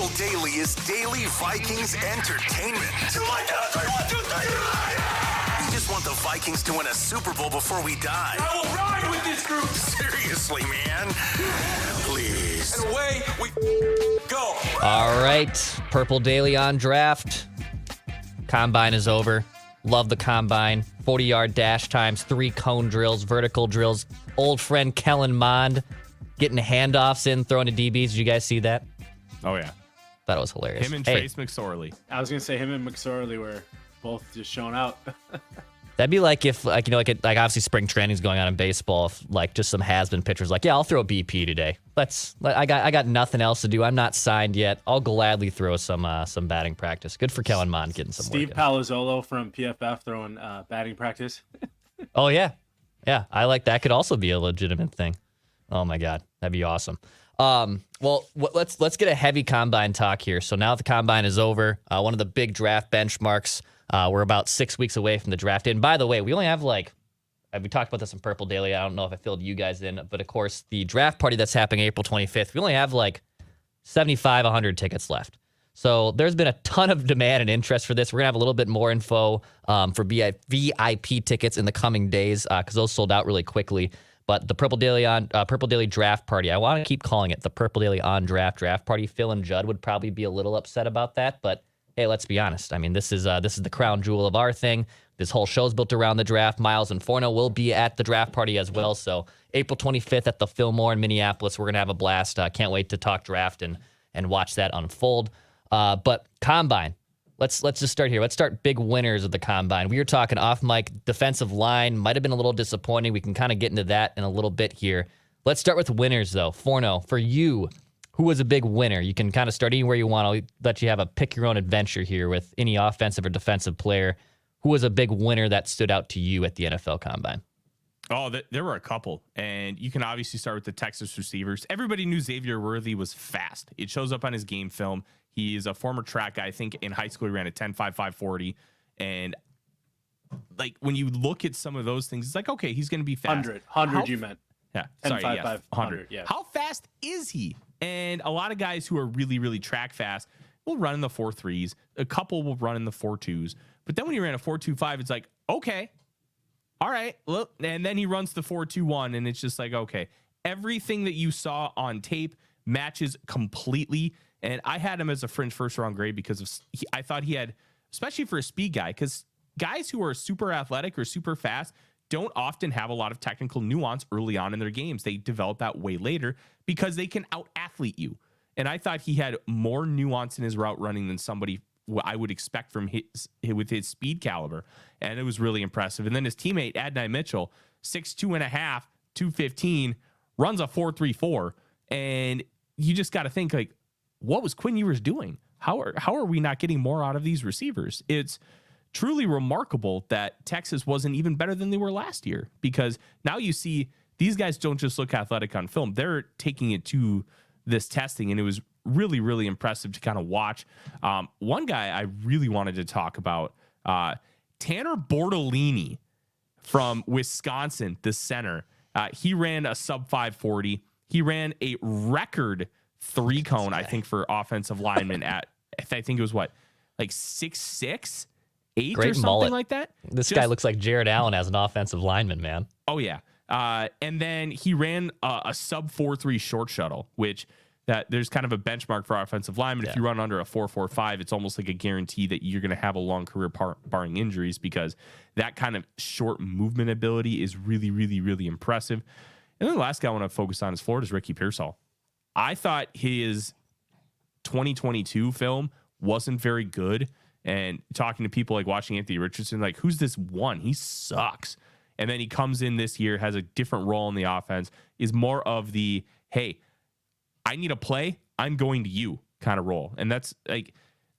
Purple Daily is daily Vikings entertainment. We just want the Vikings to win a Super Bowl before we die. I will ride with this group. Seriously, man. Please. And away we go. All right. Purple Daily on draft. Combine is over. Love the Combine. 40-yard dash times, 3 cone drills, vertical drills. Old friend Kellen Mond getting handoffs in, throwing to DBs. Did you guys see that? Oh, yeah. Thought it was hilarious. Him and Trace McSorley. I was going to say him and McSorley were both just showing out. That'd be like if, like obviously spring training's going on in baseball. If, like, just some has-been pitchers like, yeah, I'll throw a BP today. I got nothing else to do. I'm not signed yet. I'll gladly throw some batting practice. Good for Kellen Mond getting some Steve work. Palazzolo from PFF throwing batting practice. Oh, yeah. Yeah, I like that. Could also be a legitimate thing. Oh, my God. That'd be awesome. Well, let's get a heavy Combine talk here. So now the Combine is over. One of the big draft benchmarks. We're about 6 weeks away from the draft. And by the way, we only have we talked about this in Purple Daily. I don't know if I filled you guys in, but of course, the draft party that's happening April 25th, we only have 75, 100 tickets left. So there's been a ton of demand and interest for this. We're going to have a little bit more info for VIP tickets in the coming days because those sold out really quickly. But the Purple Daily draft party, I want to keep calling it the Purple Daily on draft party. Phil and Judd would probably be a little upset about that, but hey, let's be honest. I mean, this is the crown jewel of our thing. This whole show's built around the draft. Miles and Forno will be at the draft party as well. So April 25th at the Fillmore in Minneapolis, we're gonna have a blast. Can't wait to talk draft and watch that unfold. But Combine, let's just start here. Let's start big winners of the Combine. We were talking off mic. Defensive line might have been a little disappointing. We can kind of get into that in a little bit here. Let's start with winners though. Forno, for you, who was a big winner? You can kind of start anywhere you want. I'll let you have a pick your own adventure here with any offensive or defensive player. Who was a big winner that stood out to you at the NFL Combine? Oh, there were a couple. And you can obviously start with the Texas receivers. Everybody knew Xavier Worthy was fast. It shows up on his game film. He's a former track guy. I think in high school he ran a 10.5, 540. And when you look at some of those things, it's like, okay, he's going to be fast. 100 you meant. Yeah. 10, Sorry, 5, yes, 5, 100. Yeah. How fast is he? And a lot of guys who are really, really track fast will run in the 4.3s. A couple will run in the 4.2s. But then when he ran a 4.25, it's like, okay, all right. Look, and then he runs the 4.21, and it's just like, okay, everything that you saw on tape matches completely. And I had him as a fringe first-round grade because I thought he had, especially for a speed guy, because guys who are super athletic or super fast don't often have a lot of technical nuance early on in their games. They develop that way later because they can out-athlete you. And I thought he had more nuance in his route running than somebody I would expect from with his speed caliber. And it was really impressive. And then his teammate, Adonai Mitchell, 6'2.5", 215, runs a 4.34. And you just got to think, what was Quinn Ewers doing? How are we not getting more out of these receivers? It's truly remarkable that Texas wasn't even better than they were last year, because now you see these guys don't just look athletic on film. They're taking it to this testing, and it was really, really impressive to kind of watch. One guy I really wanted to talk about, Tanor Bortolini from Wisconsin, the center. He ran a sub 540. He ran a record 3-cone, I think, for offensive linemen at, I think it was 6'6", 8 Great or something mullet. like that. This guy looks like Jared Allen as an offensive lineman, man. Oh, yeah. And then he ran a sub 4.3 short shuttle, which that there's kind of a benchmark for offensive linemen. Yeah. If you run under a 4.45, it's almost like a guarantee that you're going to have a long career barring injuries, because that kind of short movement ability is really, really, really impressive. And then the last guy I want to focus on is Florida's Ricky Pearsall. I thought his 2022 film wasn't very good. And talking to people watching Anthony Richardson, who's this one? He sucks. And then he comes in this year, has a different role in the offense, is more of the, hey, I need a play, I'm going to you kind of role. And that's the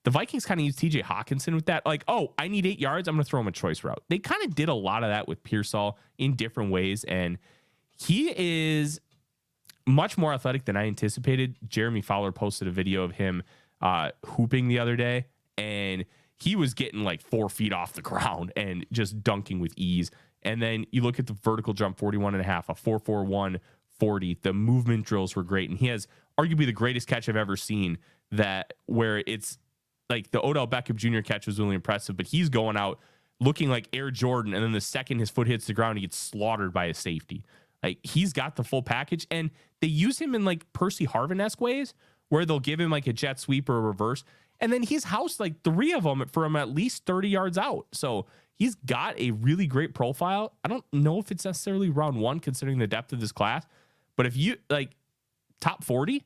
Vikings kind of use TJ Hawkinson with that. Oh, I need 8 yards, I'm going to throw him a choice route. They kind of did a lot of that with Pearsall in different ways. And he is much more athletic than I anticipated. Jeremy Fowler posted a video of him hooping the other day, and he was getting 4 feet off the ground and just dunking with ease. And then you look at the vertical jump, 41.5, a 4.41 40. The movement drills were great, and he has arguably the greatest catch I've ever seen, that where it's like the Odell Beckham Jr. catch was really impressive, but he's going out looking like Air Jordan, and then the second his foot hits the ground, he gets slaughtered by a safety. Like, he's got the full package, and they use him in like Percy Harvin-esque ways where they'll give him like a jet sweep or a reverse, and then he's housed like 3 of them from at least 30 yards out. So he's got a really great profile. I don't know if it's necessarily round 1 considering the depth of this class, but if you like top 40,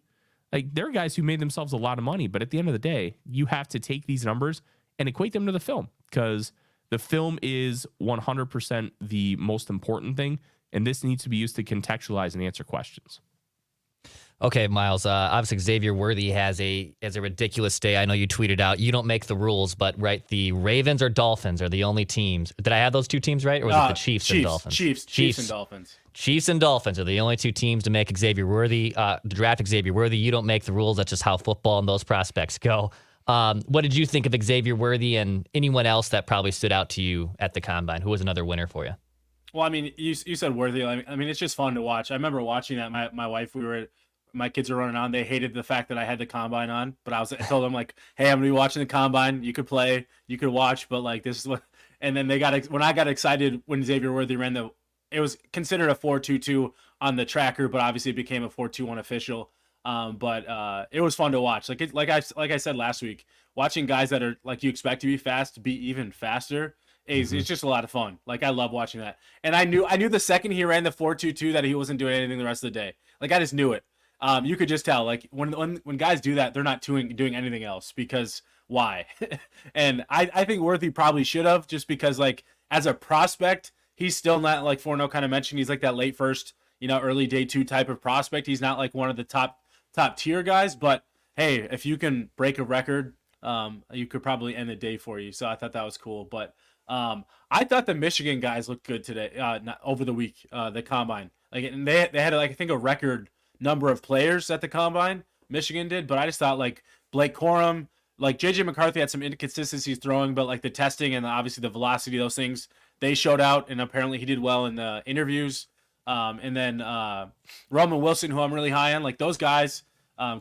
like, there are guys who made themselves a lot of money, but at the end of the day, you have to take these numbers and equate them to the film, because the film is 100% the most important thing, and this needs to be used to contextualize and answer questions. Okay, Miles. Obviously, Xavier Worthy has a ridiculous day. I know you tweeted out, you don't make the rules, but right, the Ravens or Dolphins are the only teams. Did I have those 2 teams right, or was it the Chiefs and Dolphins? Chiefs and Dolphins. Chiefs and Dolphins are the only 2 teams to make Xavier Worthy, to draft Xavier Worthy. You don't make the rules. That's just how football and those prospects go. What did you think of Xavier Worthy and anyone else that probably stood out to you at the Combine? Who was another winner for you? Well, I mean, you said Worthy. I mean, it's just fun to watch. I remember watching that. My wife, my kids were running on. They hated the fact that I had the Combine on, but I told them, like, hey, I'm gonna be watching the Combine. You could play, you could watch, but like, this is what. And then when I got excited when Xavier Worthy ran it was considered a 4.22 on the tracker, but obviously it became a 4.21 official. But it was fun to watch. Like I said last week, watching guys that are like you expect to be fast to be even faster. It's just a lot of fun. Like, I love watching that. And I knew the second he ran the 4.22 that he wasn't doing anything the rest of the day. Like, I just knew it. You could just tell, like, when guys do that, they're not doing anything else, because why? And I think Worthy probably should have, just because, like, as a prospect, he's still not, like Forno kind of mentioned, he's like that late first, early day 2 type of prospect. He's not like one of the top tier guys, but hey, if you can break a record, you could probably end the day for you. So I thought that was cool. But I thought the Michigan guys looked good today, over the week, the Combine. Like, and they had, like, I think a record number of players at the Combine, Michigan did, but I just thought, like, Blake Corum, like, JJ McCarthy had some inconsistencies throwing, but like the testing and obviously the velocity, those things, they showed out, and apparently he did well in the interviews. And then Roman Wilson, who I'm really high on, like, those guys,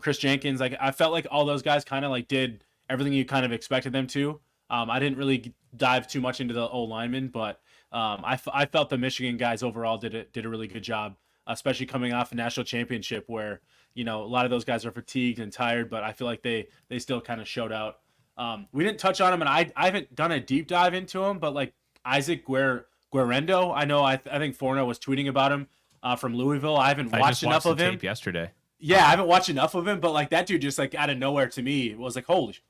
Chris Jenkins, like, I felt like all those guys kind of like did everything you kind of expected them to. I didn't really dive too much into the old linemen, but I felt the Michigan guys overall did a really good job, especially coming off a national championship where, a lot of those guys are fatigued and tired, but I feel like they still kind of showed out. We didn't touch on him, and I haven't done a deep dive into him, but like Isaac Guerrero, I know I think Forno was tweeting about him from Louisville. I haven't watched enough of him. Tape yesterday. Yeah, I haven't watched enough of him, but like that dude just like out of nowhere to me was like holy,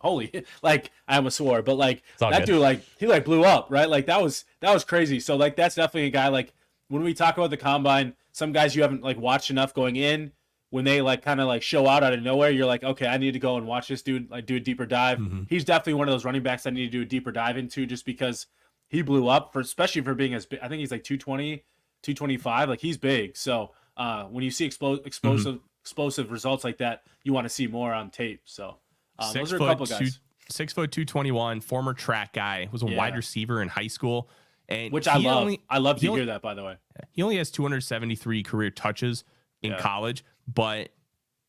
like I almost swore, but like that dude, like he like blew up, right? Like that was crazy. So like that's definitely a guy, like when we talk about the Combine, some guys you haven't like watched enough going in, when they like kind of like show out of nowhere, you're like, okay, I need to go and watch this dude, like do a deeper dive. He's definitely one of those running backs I need to do a deeper dive into, just because he blew up, especially for being as big. I think he's like 220, 225, like he's big. So when you see explosive results like that, you want to see more on tape. So those are a couple guys. 6'2", 221, former track guy, was a wide receiver in high school, and which I love. I love to hear that, by the way. He only has 273 career touches in college, but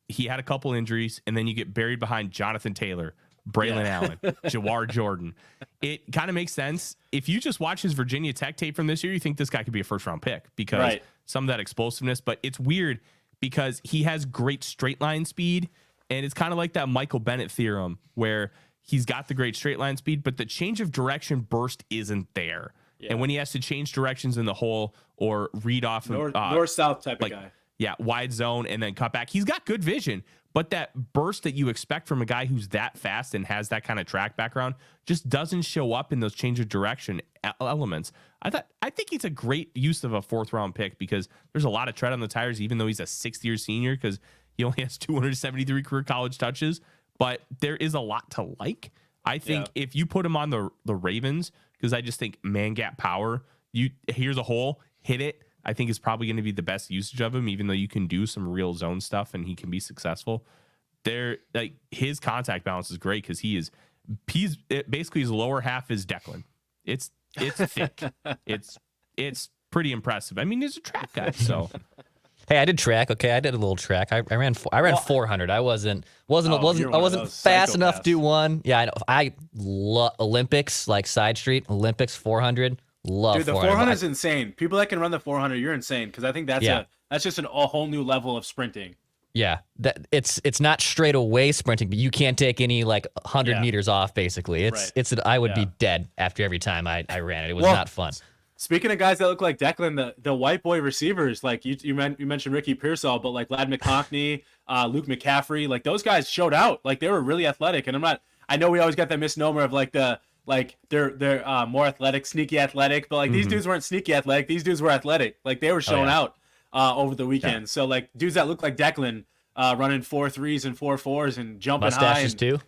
he had a couple injuries, and then you get buried behind Jonathan Taylor, Braylon Allen, Jawar Jordan. It kind of makes sense. If you just watch his Virginia Tech tape from this year, you think this guy could be a first-round pick because some of that explosiveness. But it's weird because he has great straight line speed, and it's kind of like that Michael Bennett theorem where he's got the great straight line speed, but the change of direction burst isn't there. Yeah. And when he has to change directions in the hole or read off north-south type of guy. Yeah, wide zone and then cut back. He's got good vision, but that burst that you expect from a guy who's that fast and has that kind of track background just doesn't show up in those change of direction elements. I think he's a great use of a 4th-round pick because there's a lot of tread on the tires, even though he's a 6th-year senior, because he only has 273 career college touches. But there is a lot to like. I think if you put him on the Ravens, because I just think man gap power, here's a hole, hit it. I think is probably going to be the best usage of him, even though you can do some real zone stuff and he can be successful. Like his contact balance is great because he's basically his lower half is Declan. It's thick. It's pretty impressive. I mean, he's a track guy, so Hey, I did track. Okay, I did a little track. I ran 400. I wasn't fast enough to do one. Yeah, I know. I love Olympics, like side street Olympics 400. Love Dude, the 400 is insane. People that can run the 400, you're insane because I think that's just a whole new level of sprinting. Yeah, that it's not straight away sprinting, but you can't take any like 100 meters off. Basically, I would be dead after every time I ran it. It was not fun. Speaking of guys that look like Declan, the white boy receivers, like you mentioned Ricky Pearsall, but like Ladd McConkey, Luke McCaffrey, like those guys showed out. Like they were really athletic. And I know we always got that misnomer of like they're more athletic, sneaky athletic, but like these dudes weren't sneaky athletic. These dudes were athletic. Like they were showing out over the weekend. Yeah. So like dudes that look like Declan running 4.3s and 4.4s and jumping mustaches high. too?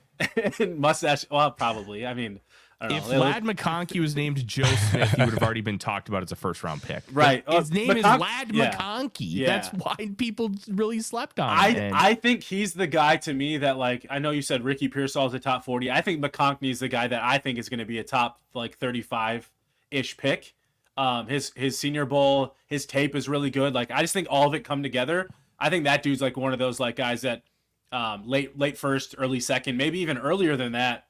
And mustache. Well, probably. I mean, I don't know. If Ladd McConkey was named Joe Smith, he would have already been talked about as a first-round pick. Right. His name is Ladd McConkey. Yeah. That's why people really slept on him. I think he's the guy to me that, like, I know you said Ricky Pearsall is a top 40. I think McConkey is the guy that I think is going to be a top, like, 35-ish pick. His Senior Bowl, his tape is really good. Like, I just think all of it come together. I think that dude's, like, one of those, like, guys that late first, early second, maybe even earlier than that.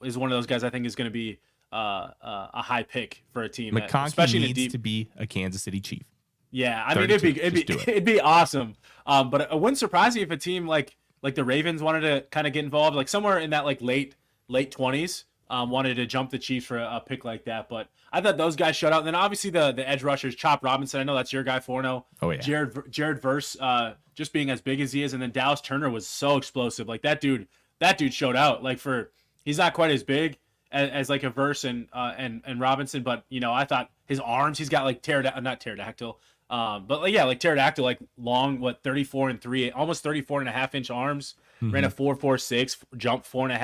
Is one of those guys I think is going to be a high pick for a team. McConkey especially needs to be a Kansas City Chief. Yeah, I mean it'd be awesome. But it wouldn't surprise me if a team like the Ravens wanted to kind of get involved, like somewhere in that like late 20s, wanted to jump the Chiefs for a pick like that. But I thought those guys showed out. And then obviously the edge rushers, Chop Robinson. I know that's your guy, Forno. Oh yeah. Jared Verse, just being as big as he is, and then Dallas Turner was so explosive. Like that dude showed out. Like he's not quite as big as like a Verse and Robinson, but you know, I thought his arms, he's got like not pterodactyl, but like, yeah, like pterodactyl, like long, 34 and 3, almost 34 and a half inch arms, ran a 4.46, jumped 40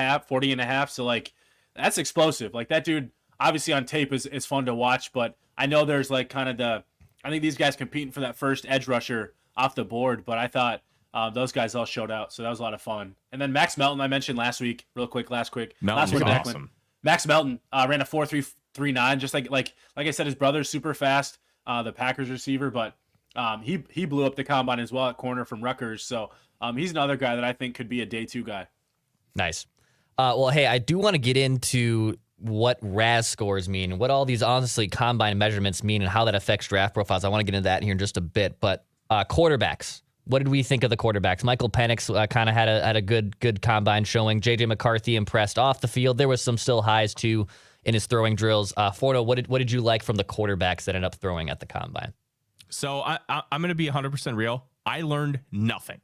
and a half. So like that's explosive. Like that dude, obviously on tape is fun to watch, but I know there's like kind of I think these guys competing for that first edge rusher off the board, but I thought those guys all showed out, so that was a lot of fun. And then Max Melton, I mentioned last week, last week. Melton was awesome. Max Melton ran a 4.339, just like I said, his brother's super fast, the Packers receiver, but he blew up the combine as well at corner from Rutgers. So he's another guy that I think could be a day 2 guy. Nice. Well, hey, I do want to get into what RAS scores mean, what all these honestly combine measurements mean, and how that affects draft profiles. I want to get into that here in just a bit, but quarterbacks. What did we think of the quarterbacks? Michael Pennix kind of had a good combine showing. J.J. McCarthy impressed off the field. There was some still highs, too, in his throwing drills. Forno, what did you like from the quarterbacks that ended up throwing at the combine? So I'm going to be 100% real. I learned nothing,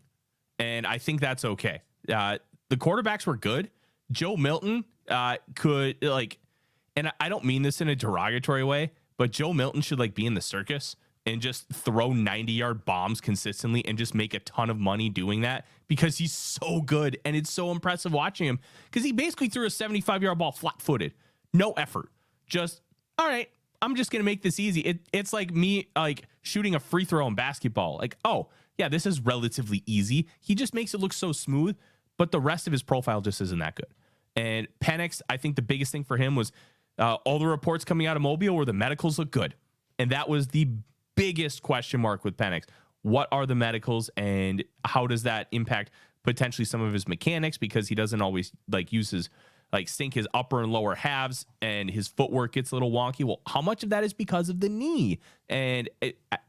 and I think that's okay. The quarterbacks were good. Joe Milton could, like, and I don't mean this in a derogatory way, but Joe Milton should, like, be in the circus and just throw 90-yard bombs consistently and just make a ton of money doing that because he's so good. And it's so impressive watching him because he basically threw a 75-yard ball flat-footed. No effort. Just, all right, I'm just going to make this easy. It's like me like shooting a free throw in basketball. Like, oh, yeah, this is relatively easy. He just makes it look so smooth, but the rest of his profile just isn't that good. And Pennix, I think the biggest thing for him was all the reports coming out of Mobile where the medicals look good. And that was the biggest question mark with Pennix. What are the medicals and how does that impact potentially some of his mechanics, because he doesn't always sync his upper and lower halves and his footwork gets a little wonky. Well, how much of that is because of the knee? And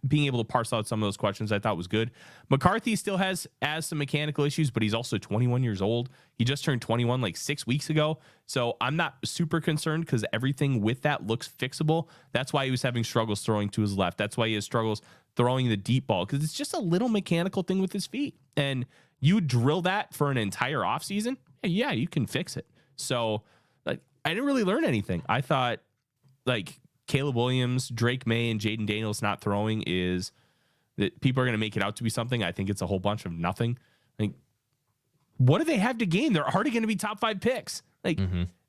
being able to parse out some of those questions I thought was good. McCarthy still has some mechanical issues, but he's also 21 years old. He just turned 21 like 6 weeks ago. So I'm not super concerned because everything with that looks fixable. That's why he was having struggles throwing to his left. That's why he has struggles throwing the deep ball, because it's just a little mechanical thing with his feet. And you drill that for an entire offseason, yeah, you can fix it. So, like, I didn't really learn anything. I thought, like, Caleb Williams, Drake May, and Jaden Daniels not throwing is that people are going to make it out to be something. I think it's a whole bunch of nothing. Like, what do they have to gain? They're already going to be top 5 picks. Like,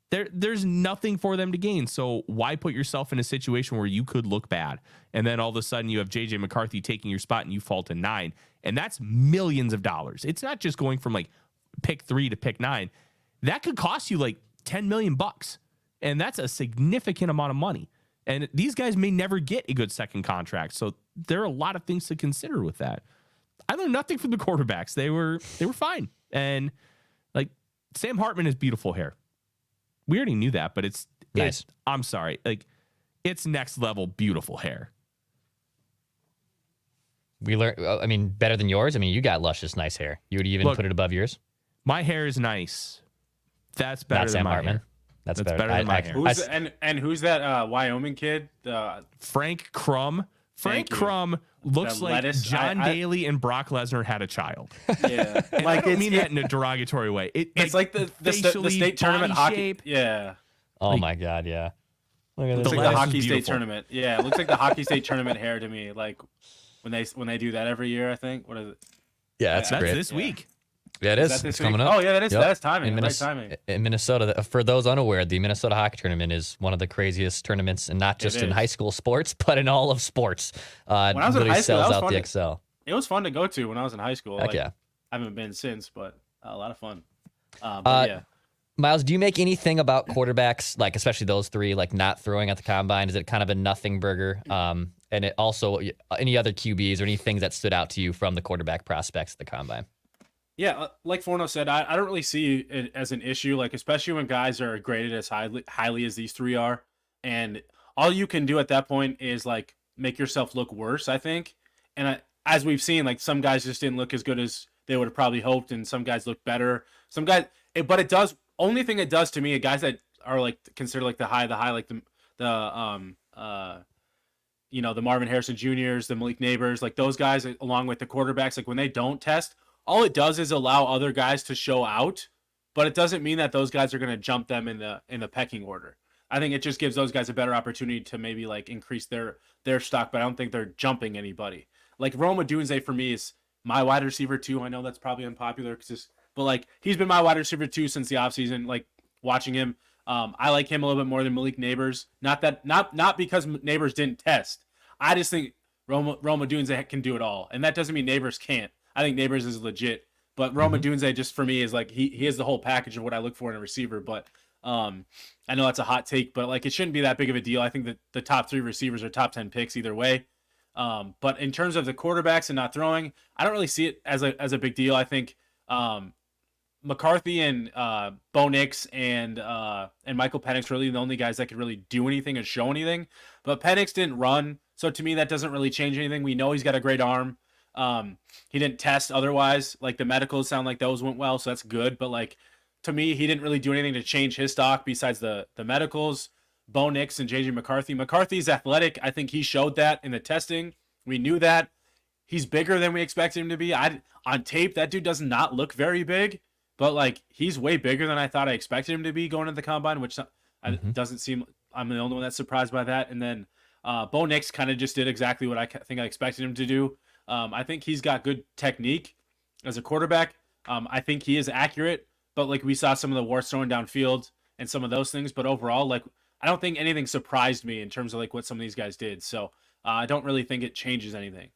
there's nothing for them to gain. So why put yourself in a situation where you could look bad? And then all of a sudden you have J.J. McCarthy taking your spot and you fall to 9. And that's millions of dollars. It's not just going from, like, pick 3 to pick 9. That could cost you like $10 million, and that's a significant amount of money. And these guys may never get a good second contract. So there are a lot of things to consider with that. I learned nothing from the quarterbacks. They were fine. And like Sam Hartman has beautiful hair. We already knew that, but it's Nice. I'm sorry. Like it's next level beautiful hair. We learned, I mean, better than yours. I mean, you got luscious, nice hair. You would even put it above yours. My hair is nice. That's better Not than Sam my Hartman. hair. That's That's better. better than my hair. Who's that Wyoming kid? Frank Corum. Frank Corum looks The like lettuce. John Daly and Brock Lesnar had a child. Yeah, And I don't mean that in a derogatory way. It's like the facially, state tournament body hockey. shape. Yeah, Oh my God, yeah. Look at The this. it's like lettuce the is hockey state beautiful. tournament. Yeah, it looks like the hockey state tournament hair to me. Like when they do that every year. I think. What is it? Yeah, that's That's great. this week. Yeah, it Is is. that this It's coming week? up. Oh yeah, that is Yep. that's timing. In, Right timing. in Minnesota, for those unaware, the Minnesota Hockey Tournament is one of the craziest tournaments, and not just It in is. high school sports, but in all of sports. When I was in literally high school, sells that was out fun the to- XL. It was fun to go to when I was in high school. Heck yeah. I haven't been since, but a lot of fun. Uh, But yeah. Miles, do you make anything about quarterbacks, like especially those three, like not throwing at the combine? Is it kind of a nothing burger? And it also any other QBs or anything that stood out to you from the quarterback prospects at the combine? Yeah, like Forno said, I don't really see it as an issue, like especially when guys are graded as highly as these three are, and all you can do at that point is like make yourself look worse, I think. And as we've seen, like some guys just didn't look as good as they would have probably hoped, and some guys look better. Some guys, but it does. Only thing it does to me, guys that are like considered like the high, like the the Marvin Harrison Juniors, the Malik Neighbors, like those guys, along with the quarterbacks, like when they don't test, all it does is allow other guys to show out, but it doesn't mean that those guys are going to jump them in the pecking order. I think it just gives those guys a better opportunity to maybe like increase their stock, but I don't think they're jumping anybody. Like Rome Odunze for me is my wide receiver too. I know that's probably unpopular, but like he's been my wide receiver too since the offseason. Like watching him, I like him a little bit more than Malik Neighbors. Not because Neighbors didn't test. I just think Rome Odunze can do it all, and that doesn't mean Neighbors can't. I think Neighbors is legit, but Rome Odunze just for me is like he has the whole package of what I look for in a receiver. But I know that's a hot take, but like it shouldn't be that big of a deal. I think that the top three receivers are top 10 picks either way. But in terms of the quarterbacks and not throwing, I don't really see it as a big deal. I think McCarthy and Bo Nix and Michael Pennix really the only guys that could really do anything and show anything. But Pennix didn't run, so to me that doesn't really change anything. We know he's got a great arm. He didn't test otherwise. Like the medicals sound like those went well, so that's good. But like to me, he didn't really do anything to change his stock besides the medicals. Bo Nix and JJ McCarthy. McCarthy's athletic. I think he showed that in the testing. We knew that. He's bigger than we expected him to be. On tape, that dude does not look very big, but like he's way bigger than I thought I expected him to be going to the combine, which doesn't seem. I'm the only one that's surprised by that. And then Bo Nix kind of just did exactly what I think I expected him to do. I think he's got good technique as a quarterback. I think he is accurate, but like we saw some of the warts throwing downfield and some of those things. But overall, like I don't think anything surprised me in terms of like what some of these guys did. So I don't really think it changes anything.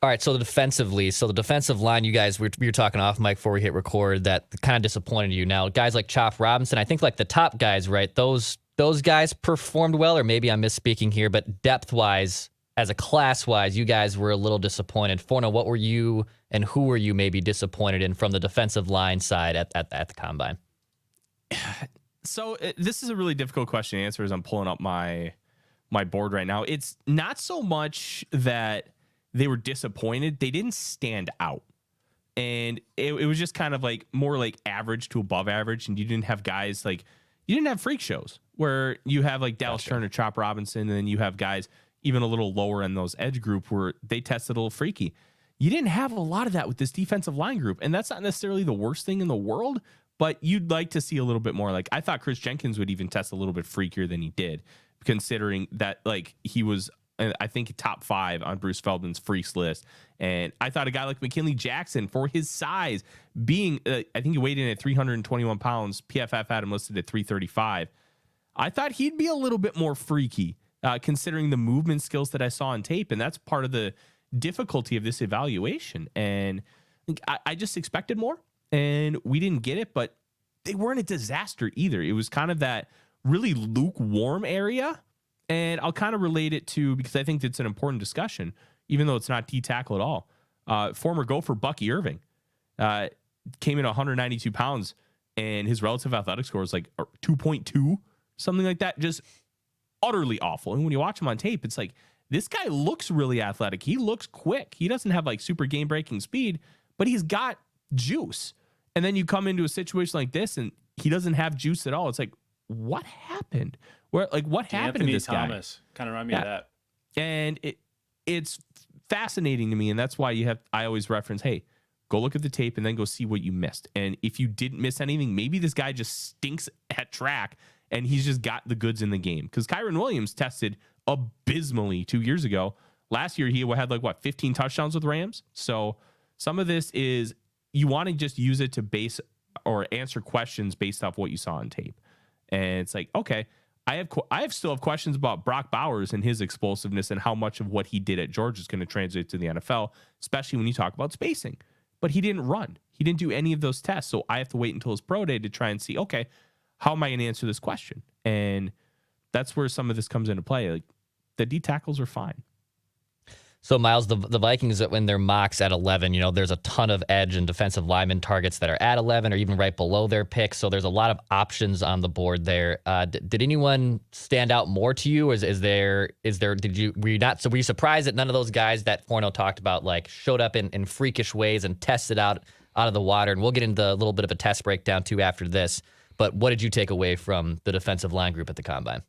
All right, so the defensive line, you guys, we were talking off mic before we hit record, that kind of disappointed you. Now, guys like Chop Robinson, I think like the top guys, right? Those guys performed well, or maybe I'm misspeaking here, but depth-wise, as a class-wise, you guys were a little disappointed. Forno, what were you and who were you maybe disappointed in from the defensive line side at the Combine? So this is a really difficult question to answer as I'm pulling up my board right now. It's not so much that they were disappointed. They didn't stand out. And it was just kind of like more like average to above average. And you didn't have guys like, you didn't have freak shows where you have like Dallas Turner, Chop Robinson, and then you have guys even a little lower in those edge group where they tested a little freaky. You didn't have a lot of that with this defensive line group. And that's not necessarily the worst thing in the world, but you'd like to see a little bit more. Like I thought Chris Jenkins would even test a little bit freakier than he did, considering that like he was, I think, top 5 on Bruce Feldman's freaks list. And I thought a guy like McKinley Jackson, for his size, being, I think he weighed in at 321 pounds. PFF had him listed at 335. I thought he'd be a little bit more freaky, considering the movement skills that I saw on tape. And that's part of the difficulty of this evaluation. And I just expected more, and we didn't get it, but they weren't a disaster either. It was kind of that really lukewarm area. And I'll kind of relate it to, because I think it's an important discussion, even though it's not D tackle at all. Former Gopher Bucky Irving came in 192 pounds, and his relative athletic score is like 2.2, something like that. Just utterly awful. And when you watch him on tape, it's like, this guy looks really athletic. He looks quick. He doesn't have like super game breaking speed, but he's got juice. And then you come into a situation like this and he doesn't have juice at all. It's like, what happened? What happened to this Thomas guy? kind of remind me of that. And it's fascinating to me. And that's why I always reference, hey, go look at the tape and then go see what you missed. And if you didn't miss anything, maybe this guy just stinks at track and he's just got the goods in the game. Because Kyron Williams tested abysmally 2 years ago. Last year, he had 15 touchdowns with Rams. So some of this is you want to just use it to base or answer questions based off what you saw on tape. And it's like, okay, I still have questions about Brock Bowers and his explosiveness and how much of what he did at Georgia is going to translate to the NFL, especially when you talk about spacing. But he didn't run. He didn't do any of those tests. So I have to wait until his pro day to try and see, okay, how am I going to answer this question? And that's where some of this comes into play. Like, the D tackles are fine. So, Miles, the Vikings, when they're mocks at 11, there's a ton of edge and defensive lineman targets that are at 11 or even right below their pick. So there's a lot of options on the board there. Did anyone stand out more to you? Were you surprised that none of those guys that Forno talked about showed up in freakish ways and tested out of the water? And we'll get into a little bit of a test breakdown too after this. But what did you take away from the defensive line group at the Combine?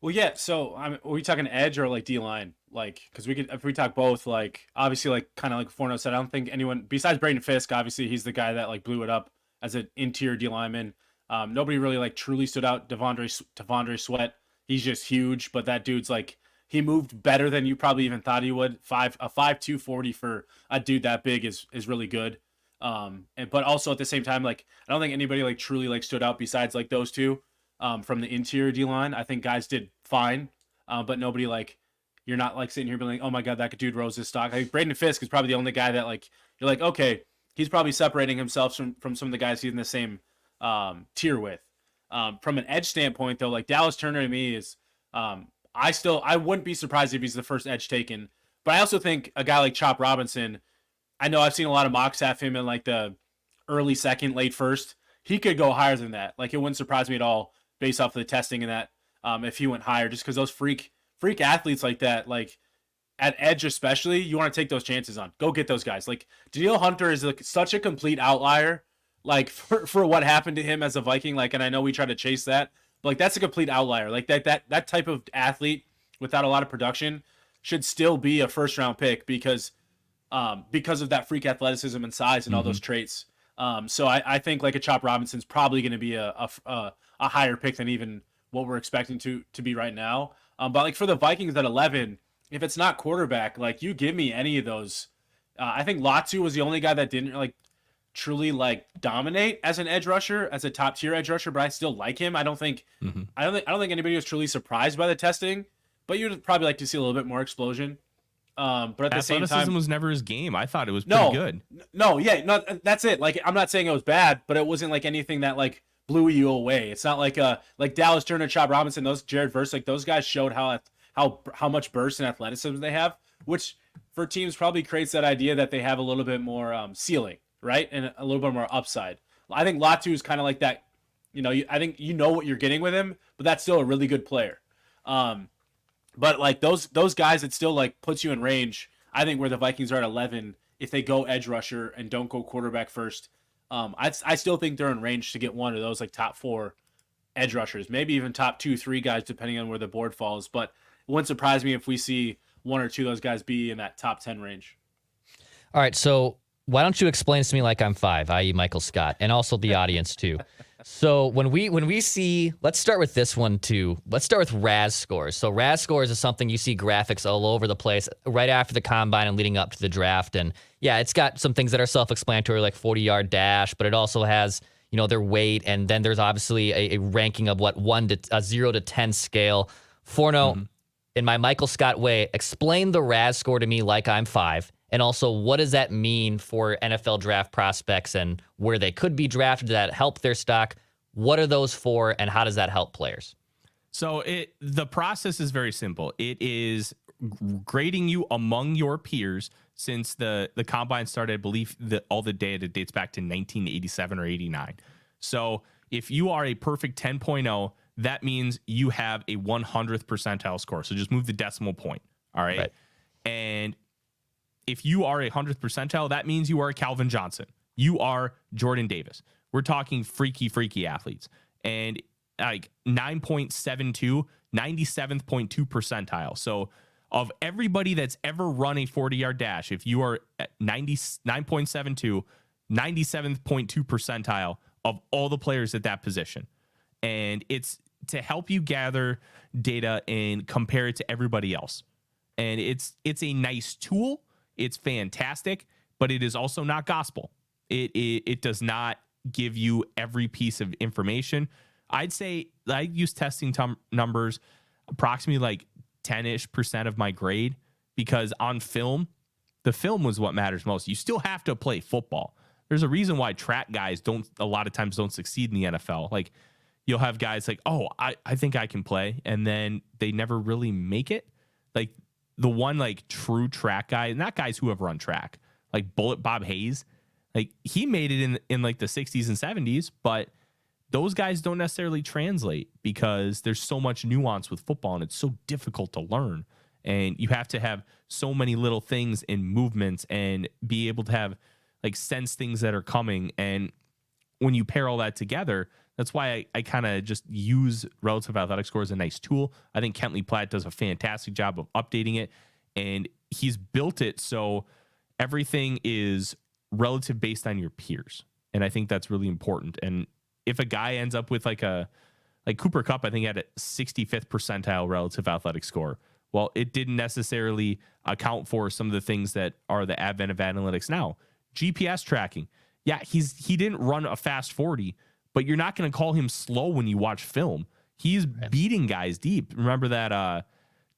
Well, yeah. So, are we talking edge or D line? Because if we talk both, obviously, kind of like Forno said, I don't think anyone besides Braden Fisk. Obviously, he's the guy that blew it up as an interior D lineman. Nobody really truly stood out. Devondre Sweat, he's just huge, but that dude's he moved better than you probably even thought he would. A 5'2" 40 for a dude that big is really good. But also at the same time, I don't think anybody truly stood out besides those two. From the interior D line, I think guys did fine, but nobody you're not sitting here being oh my god, that dude rose his stock. Braden Fisk is probably the only guy that you're okay, he's probably separating himself from some of the guys he's in the same tier with. From an edge standpoint though, Dallas Turner to me is I wouldn't be surprised if he's the first edge taken, but I also think a guy like Chop Robinson, I know I've seen a lot of mocks have him in the early second, late first. He could go higher than that. It wouldn't surprise me at all based off of the testing and that if he went higher, just because those freak athletes like that, at edge especially, you want to take those chances on. Go get those guys. Danielle Hunter is such a complete outlier, for what happened to him as a Viking. And I know we try to chase that, but that's a complete outlier. That type of athlete without a lot of production should still be a first round pick because of that freak athleticism and size and all those traits. So I think a Chop Robinson's probably going to be a higher pick than even what we're expecting to be right now. But for the Vikings at 11, if it's not quarterback, you give me any of those. I think Latu was the only guy that didn't truly dominate as an edge rusher, as a top tier edge rusher, but I still like him. I don't think anybody was truly surprised by the testing, but you'd probably like to see a little bit more explosion. But at the same time, athleticism was never his game. I thought it was pretty good. No, that's it. I'm not saying it was bad, but it wasn't anything that blew you away. It's not like Dallas Turner, Chop Robinson, those Jared Verse, those guys showed how much burst and athleticism they have, which for teams probably creates that idea that they have a little bit more ceiling, right, and a little bit more upside. I think Latu is kind of like that. I think what you're getting with him, but that's still a really good player. But those guys, it still puts you in range. I think where the Vikings are at 11, if they go edge rusher and don't go quarterback first, I still think they're in range to get one of those top 4 edge rushers, maybe even top 2, 3 guys, depending on where the board falls. But it wouldn't surprise me if we see 1 or 2 of those guys be in that top 10 range. All right, so why don't you explain this to me like I'm 5, i.e. Michael Scott, and also the audience too. So when we see, let's start with this one too. Let's start with RAS scores. So RAS scores is something you see graphics all over the place right after the Combine and leading up to the draft. And yeah, it's got some things that are self-explanatory, like 40-yard dash, but it also has, their weight. And then there's obviously a ranking of a 0 to 10 scale. Forno, in my Michael Scott way, explain the RAS score to me like I'm 5. And also, what does that mean for NFL draft prospects and where they could be drafted? Does that help their stock? What are those for, and how does that help players? So the process is very simple. It is grading you among your peers since the combine started. I believe that all the data dates back to 1987 or 89. So if you are a perfect 10.0, that means you have a 100th percentile score. So just move the decimal point. All right. And if you are a 100th percentile, that means you are a Calvin Johnson. You are Jordan Davis. We're talking freaky athletes. And like 9.72, 97.2 percentile. So of everybody that's ever run a 40-yard dash, if you are at 99.72, 97.2 percentile of all the players at that position. And it's to help you gather data and compare it to everybody else. And it's a nice tool. It's fantastic, but it is also not gospel. It does not give you every piece of information. I'd say I use testing numbers approximately like 10-ish% of my grade, because on film, the film was what matters most. You still have to play football. There's a reason why track guys a lot of times don't succeed in the NFL. Like, you'll have guys like, oh, I think I can play, and then they never really make it. Like, the one like true track guy, not guys who have run track, like Bullet Bob Hayes, like he made it in like the 60s and 70s, but those guys don't necessarily translate because there's so much nuance with football and it's so difficult to learn. And you have to have so many little things in movements and be able to have like sense things that are coming. And when you pair all that together, that's why I kind of just use relative athletic score as a nice tool. I think Kentley Platt does a fantastic job of updating it, and he's built it so everything is relative based on your peers. And I think that's really important. And if a guy ends up with like Cooper Kupp, I think had a 65th percentile relative athletic score. Well, it didn't necessarily account for some of the things that are the advent of analytics now. GPS tracking. Yeah, he didn't run a fast 40, but you're not going to call him slow when you watch film. He's beating guys deep. Remember that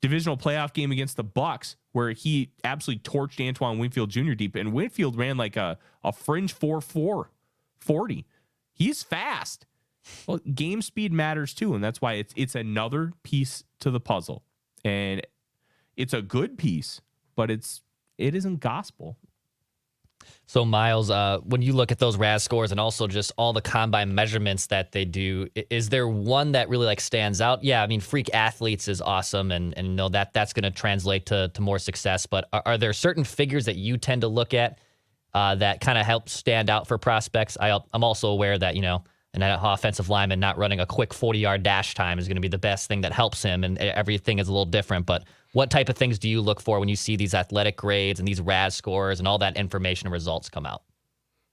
divisional playoff game against the Bucks where he absolutely torched Antoine Winfield Jr. deep, and Winfield ran like a fringe 4.4 40. He's fast. Well, game speed matters too, and that's why it's another piece to the puzzle. And it's a good piece, but it isn't gospel. So, Miles, when you look at those RAS scores and also just all the combine measurements that they do, is there one that really like stands out? Yeah, I mean, freak athletes is awesome, and know that's going to translate to more success. But are there certain figures that you tend to look at that kind of help stand out for prospects? I'm also aware that, an offensive lineman not running a quick 40-yard dash time is going to be the best thing that helps him, and everything is a little different. But what type of things do you look for when you see these athletic grades and these RAS scores and all that information and results come out?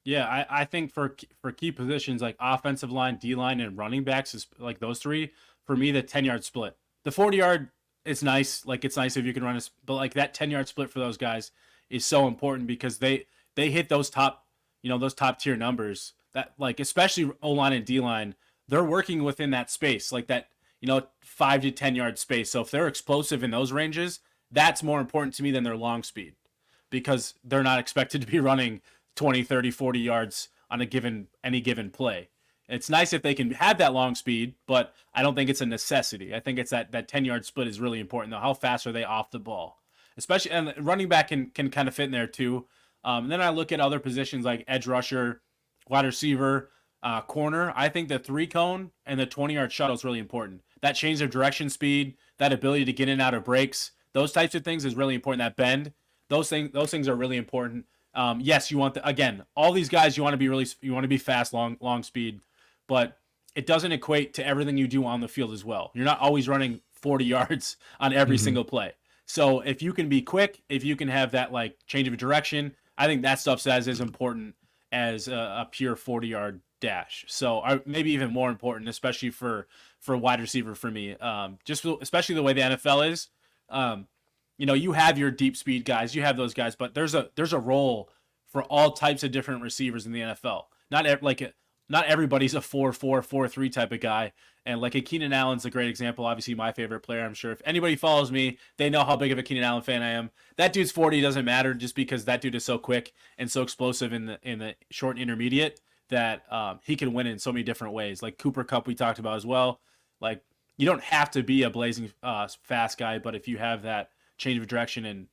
Yeah, I think for key positions like offensive line, D-line, and running backs, is like those three, for me, the 10-yard split. The 40-yard, it's nice. Like, it's nice if you can run but like that 10-yard split for those guys is so important because they hit those top tier numbers. That, like, especially O-line and D-line, they're working within that space, like that, 5 to 10 yard space. So if they're explosive in those ranges, that's more important to me than their long speed, because they're not expected to be running 20, 30, 40 yards on any given play. It's nice if they can have that long speed, but I don't think it's a necessity. I think it's that 10-yard split is really important, though. How fast are they off the ball? Especially, and running back can kind of fit in there too. And then I look at other positions like edge rusher, wide receiver, corner. I think the 3-cone and the 20-yard shuttle is really important. That change of direction speed, that ability to get in and out of breaks, those types of things is really important. That bend, those things are really important. Yes, you want all these guys, you want to be fast, long speed, but it doesn't equate to everything you do on the field as well. You're not always running 40 yards on every single play. So if you can be quick, if you can have that like change of direction, I think that stuff's as important as a pure 40-yard dash. So maybe even more important, especially for wide receiver for me. Especially the way the NFL is. You have your deep speed guys, you have those guys, but there's a role for all types of different receivers in the NFL. Not everybody's a 4-4, 4-3 type of guy. And like a Keenan Allen's a great example. Obviously my favorite player. I'm sure if anybody follows me, they know how big of a Keenan Allen fan I am. That dude's 40 doesn't matter, just because that dude is so quick and so explosive in the short and intermediate that he can win in so many different ways. Like Cooper Kupp we talked about as well. Like you don't have to be a blazing fast guy, but if you have that change of direction and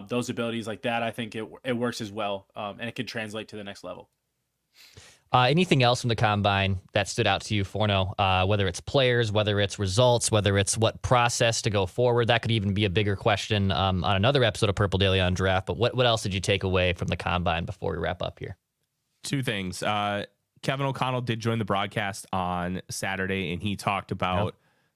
those abilities like that, I think it works as well, and it can translate to the next level. Anything else from the Combine that stood out to you, Forno? Whether it's players, whether it's results, whether it's what process to go forward, that could even be a bigger question on another episode of Purple Daily on Draft. But what else did you take away from the Combine before we wrap up here? Two things. Kevin O'Connell did join the broadcast on Saturday, and he talked about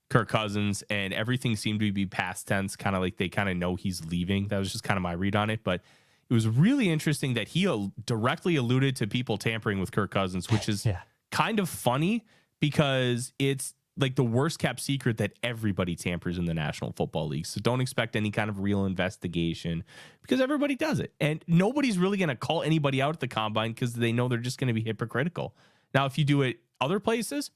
Kirk Cousins, and everything seemed to be past tense, kind of like they kind of know he's leaving. That was just kind of my read on it. But it was really interesting that he directly alluded to people tampering with Kirk Cousins, which is kind of funny because it's like the worst kept secret that everybody tampers in the National Football League. So don't expect any kind of real investigation because everybody does it. And nobody's really going to call anybody out at the Combine because they know they're just going to be hypocritical. Now, if you do it other places,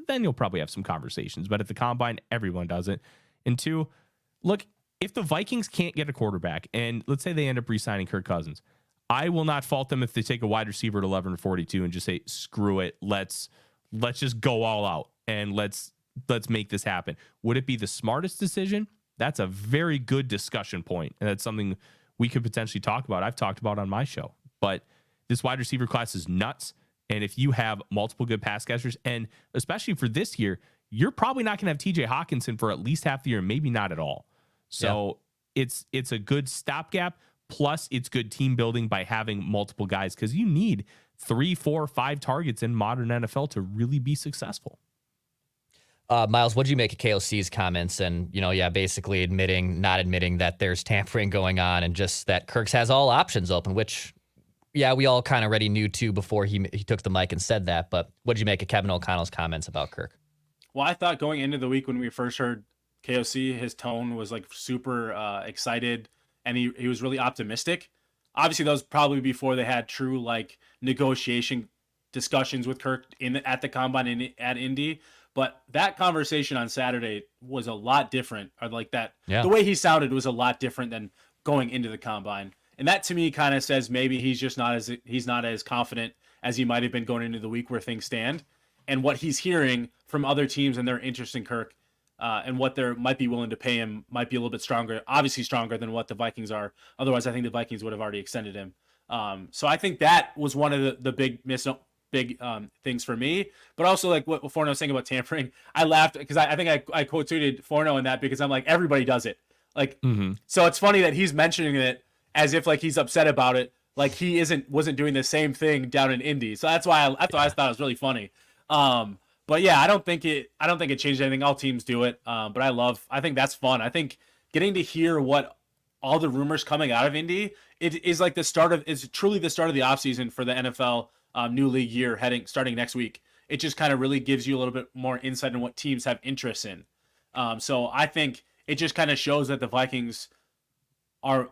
then you'll probably have some conversations. But at the Combine, everyone does it. And two, look, if the Vikings can't get a quarterback, and let's say they end up re-signing Kirk Cousins, I will not fault them if they take a wide receiver at 11 or 42 and just say, screw it, let's just go all out and let's make this happen. Would it be the smartest decision? That's a very good discussion point, and that's something we could potentially talk about. I've talked about on my show. But this wide receiver class is nuts, and if you have multiple good pass catchers, and especially for this year, you're probably not going to have TJ Hawkinson for at least half the year, maybe not at all. So it's a good stopgap. Plus, it's good team building by having multiple guys because you need 3, 4, 5 targets in modern NFL to really be successful. Miles, what did you make of KOC's comments? And, basically not admitting that there's tampering going on and just that Kirk has all options open, which, we all kind of already knew too before he took the mic and said that. But what did you make of Kevin O'Connell's comments about Kirk? Well, I thought going into the week when we first heard KOC, his tone was like super excited, and he was really optimistic. Obviously, that was probably before they had true like negotiation discussions with Kirk at the Combine at Indy. But that conversation on Saturday was a lot different. Or like that, the way he sounded was a lot different than going into the Combine, and that to me kind of says maybe he's not as confident as he might have been going into the week where things stand, and what he's hearing from other teams and their interest in Kirk. And what they might be willing to pay him might be a little bit stronger, obviously stronger than what the Vikings are. Otherwise, I think the Vikings would have already extended him. So I think that was one of the big things for me. But also, like what Forno was saying about tampering, I laughed because I think I quote-tweeted Forno in that because I'm like, everybody does it. Like, So it's funny that he's mentioning it as if like he's upset about it, like he wasn't doing the same thing down in Indy. So that's why I thought it was really funny. But yeah, I don't think it changed anything. All teams do it. But I think that's fun. I think getting to hear what all the rumors coming out of Indy, it's truly the start of the offseason for the NFL new league year starting next week. It just kind of really gives you a little bit more insight on what teams have interest in. So I think it just kind of shows that the Vikings are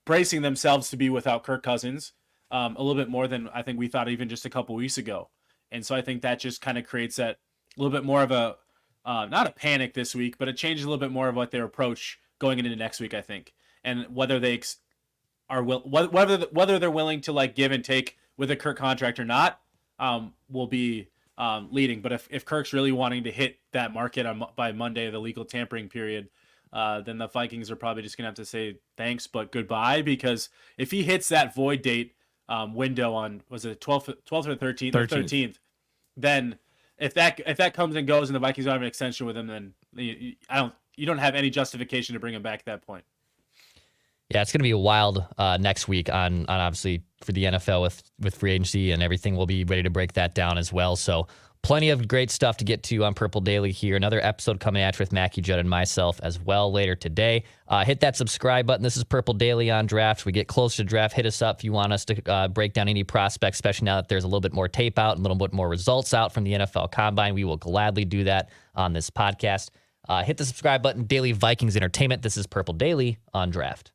bracing themselves to be without Kirk Cousins a little bit more than I think we thought even just a couple weeks ago. And so I think that just kind of creates that a little bit more of a, not a panic this week, but it changes a little bit more of what their approach going into next week, I think. And whether they whether they're willing to like give and take with a Kirk contract or not, will be leading. But if Kirk's really wanting to hit that market by Monday, the legal tampering period, then the Vikings are probably just going to have to say thanks, but goodbye, because if he hits that void date window on, was it 12th or 13th, then if that comes and goes and the Vikings don't have an extension with him, then you don't have any justification to bring him back at that point. Yeah, it's going to be a wild next week on obviously for the NFL with free agency and everything. We'll be ready to break that down as well. So plenty of great stuff to get to on Purple Daily here. Another episode coming at you with Mackie Judd and myself as well later today. Hit that subscribe button. This is Purple Daily on Draft. We get closer to draft. Hit us up if you want us to break down any prospects, especially now that there's a little bit more tape out and a little bit more results out from the NFL Combine. We will gladly do that on this podcast. Hit the subscribe button. Daily Vikings Entertainment. This is Purple Daily on Draft.